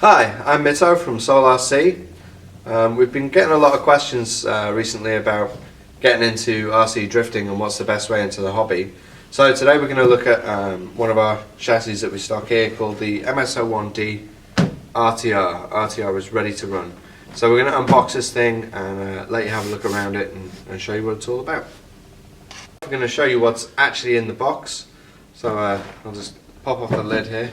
Hi, I'm Mitto from SolarC. We've been getting a lot of questions recently about getting into RC drifting and what's the best way into the hobby. So today we're going to look at one of our chassis that we stock here called the MS-01D RTR. RTR is ready to run. So we're going to unbox this thing and let you have a look around it and show you what it's all about. We're going to show you what's actually in the box. So I'll just pop off the lid here.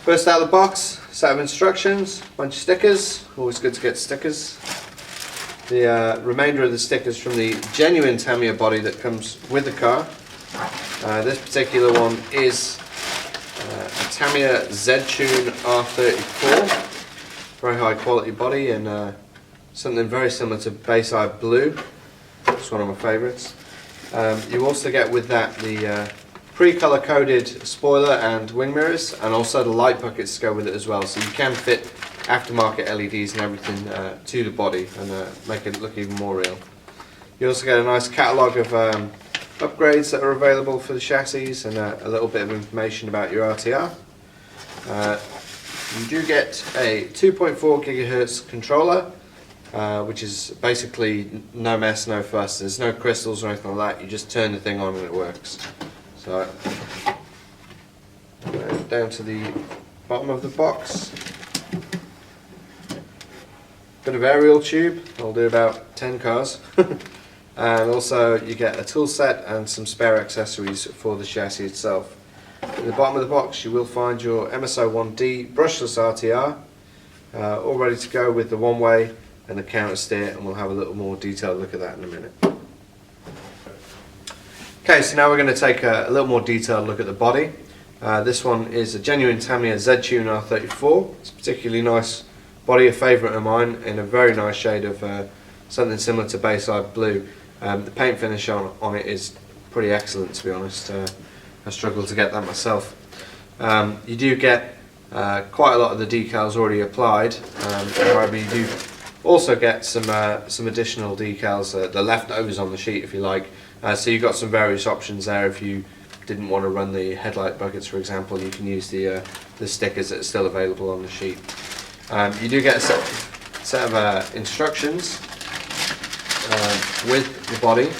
First out of the box, set of instructions, bunch of stickers, always good to get stickers. The remainder of the stickers from the genuine Tamiya body that comes with the car. This particular one is a Tamiya Z-Tune R34, very high quality body and something very similar to Bayside Blue, it's one of my favourites. You also get with that the pre-color coded spoiler and wing mirrors, and also the light buckets to go with it as well, so you can fit aftermarket LEDs and everything to the body and make it look even more real. You also get a nice catalogue of upgrades that are available for the chassis and a little bit of information about your RTR. You do get a 2.4 GHz controller, which is basically no mess, no fuss. There's no crystals or anything like that, you just turn the thing on and it works. So, down to the bottom of the box. Bit of aerial tube, I'll do about 10 cars. And also you get a tool set and some spare accessories for the chassis itself. At the bottom of the box you will find your MS-01D Brushless RTR, all ready to go with the one-way and the counter steer, and we'll have a little more detailed look at that in a minute. Okay, so now we're going to take a little more detailed look at the body. This one is a genuine Tamiya Z-Tune R34. It's a particularly nice body, a favourite of mine, in a very nice shade of something similar to Bayside Blue. The paint finish on it is pretty excellent, to be honest. I struggled to get that myself. You do get quite a lot of the decals already applied, however you do also get some additional decals, the leftovers on the sheet if you like. So you've got some various options there. If you didn't want to run the headlight buckets, for example, you can use the stickers that are still available on the sheet. You do get a set of instructions with the body.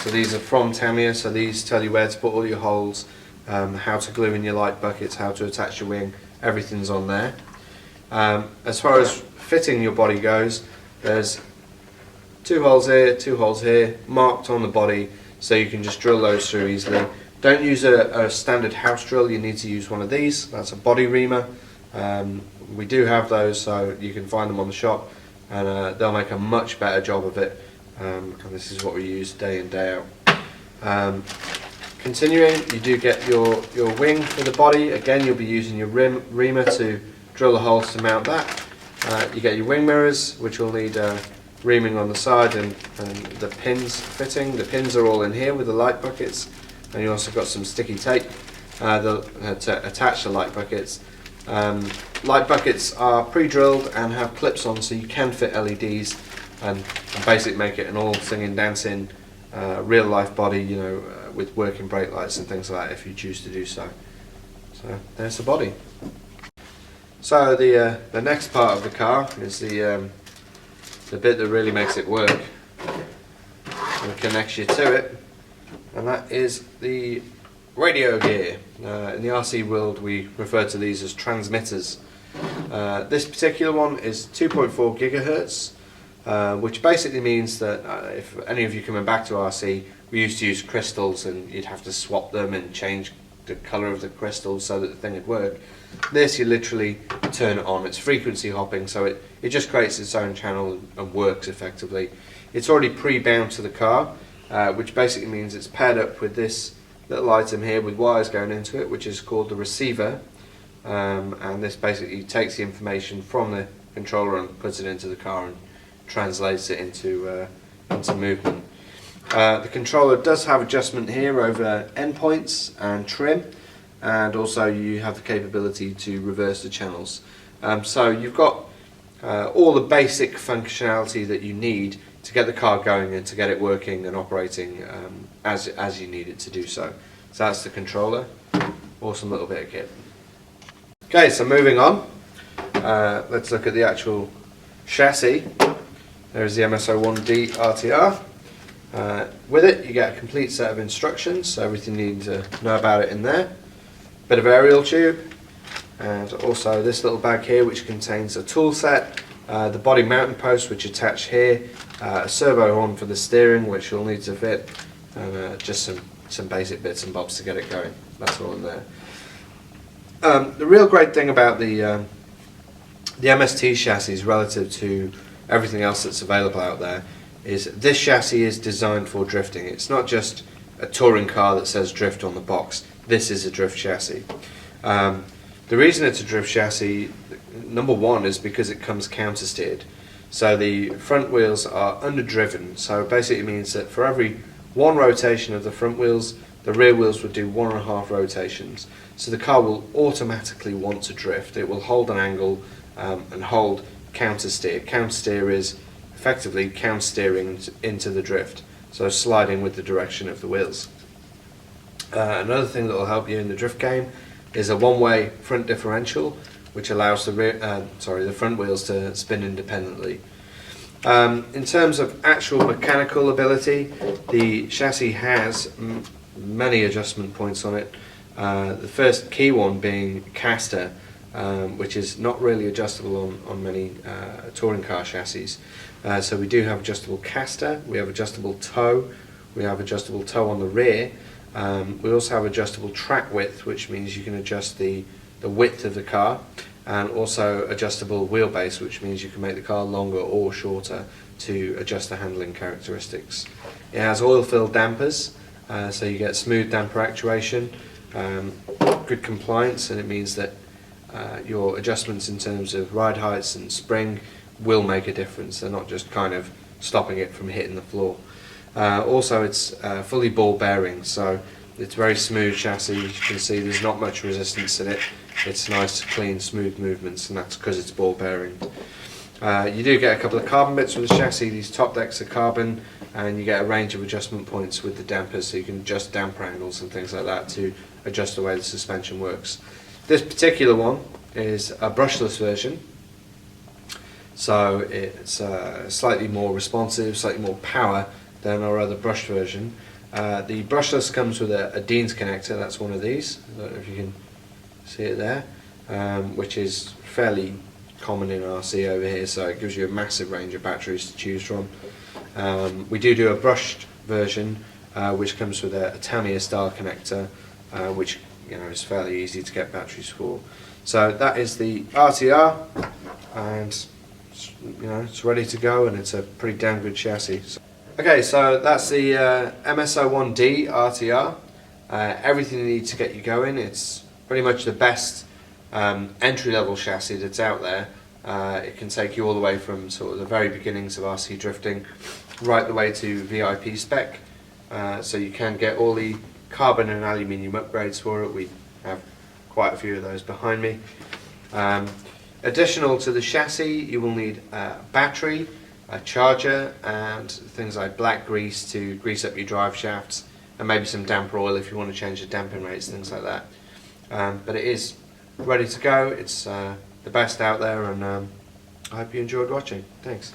So these are from Tamiya, so these tell you where to put all your holes, how to glue in your light buckets, how to attach your wing, everything's on there. As far as fitting your body goes, there's 2 holes here, marked on the body, so you can just drill those through easily. Don't use a standard house drill, you need to use one of these. That's a body reamer. We do have those, so you can find them on the shop, and they'll make a much better job of it. And this is what we use day in, day out. Continuing, you do get your wing for the body. Again, you'll be using your reamer to drill the holes to mount that. You get your wing mirrors, which will need reaming on the side, and the pins fitting. The pins are all in here with the light buckets, and you also got some sticky tape to attach the light buckets. Light buckets are pre-drilled and have clips on, so you can fit LEDs and basically make it an all singing, dancing, real life body, you know, with working brake lights and things like that if you choose to do so. So there's the body. So the next part of the car is the bit that really makes it work and connects you to it, and that is the radio gear. In the RC world we refer to these as transmitters. This particular one is 2.4 GHz, which basically means that if any of you coming back to RC, we used to use crystals and you'd have to swap them and change the colour of the crystals so that the thing would work. This, you literally turn it on. It's frequency hopping, so it just creates its own channel and works effectively. It's already pre-bound to the car, which basically means it's paired up with this little item here with wires going into it, which is called the receiver, and this basically takes the information from the controller and puts it into the car and translates it into movement. The controller does have adjustment here over endpoints and trim, and also you have the capability to reverse the channels. So you've got all the basic functionality that you need to get the car going and to get it working and operating as you need it to do so. So that's the controller. Awesome little bit of kit. Okay, so moving on, let's look at the actual chassis. There's the MS-01D RTR. With it you get a complete set of instructions, so everything you need to know about it in there. Bit of aerial tube, and also this little bag here which contains a tool set, the body mounting post which attach here, a servo horn for the steering which you'll need to fit, and just some basic bits and bobs to get it going. That's all in there. The real great thing about the MST chassis relative to everything else that's available out there is this chassis is designed for drifting. It's not just a touring car that says drift on the box. This is a drift chassis. The reason it's a drift chassis, number one, is because it comes counter-steered. So the front wheels are underdriven, so basically it means that for every one rotation of the front wheels, the rear wheels would do 1.5 rotations. So the car will automatically want to drift. It will hold an angle and hold counter-steer. Counter-steer is effectively counter-steering into the drift, so sliding with the direction of the wheels. Another thing that will help you in the drift game is a one-way front differential, which allows the front wheels to spin independently. In terms of actual mechanical ability, the chassis has many adjustment points on it. The first key one being caster, which is not really adjustable on many touring car chassis. So we do have adjustable caster, we have adjustable toe, we have adjustable toe on the rear. We also have adjustable track width, which means you can adjust the width of the car, and also adjustable wheelbase, which means you can make the car longer or shorter to adjust the handling characteristics. It has oil-filled dampers, so you get smooth damper actuation, good compliance, and it means that your adjustments in terms of ride heights and spring will make a difference. They're not just kind of stopping it from hitting the floor. Also, it's fully ball bearing, so it's very smooth chassis. As you can see, there's not much resistance in it. It's nice, clean, smooth movements, and that's because it's ball bearing. You do get a couple of carbon bits with the chassis. These top decks are carbon, and you get a range of adjustment points with the dampers, so you can adjust damper angles and things like that to adjust the way the suspension works. This particular one is a brushless version, so it's slightly more responsive, slightly more power than our other brushed version. The brushless comes with a Dean's connector. That's one of these. I don't know if you can see it there, which is fairly common in RC over here, so it gives you a massive range of batteries to choose from. We do a brushed version which comes with a Tamiya style connector, which is fairly easy to get batteries for. So that is the RTR, and it's ready to go, and it's a pretty damn good chassis. Okay, so that's the MS-01D RTR. Everything you need to get you going. It's pretty much the best entry-level chassis that's out there. It can take you all the way from sort of the very beginnings of RC drifting right the way to VIP spec. So you can get all the carbon and aluminium upgrades for it. We have quite a few of those behind me. Additional to the chassis, you will need a battery, a charger, and things like black grease to grease up your drive shafts, and maybe some damper oil if you want to change the damping rates, things like that. But it is ready to go. It's the best out there, and I hope you enjoyed watching. Thanks.